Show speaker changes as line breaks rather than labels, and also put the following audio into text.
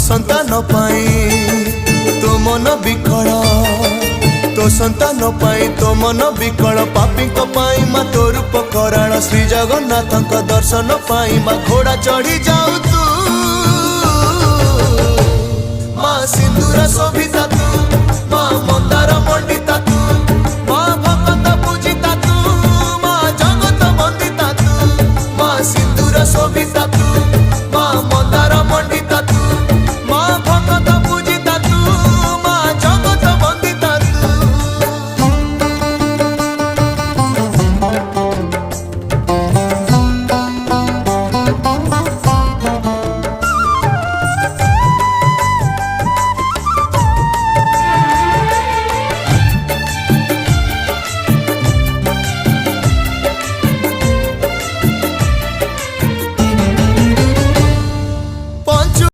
संतान पाई तो मन विकल तो संतान पाई तो मन विकल पापी माँ तो रूप कराल श्री जगन्नाथ दर्शन पाई माँ घोड़ा चढ़ी जाऊ तू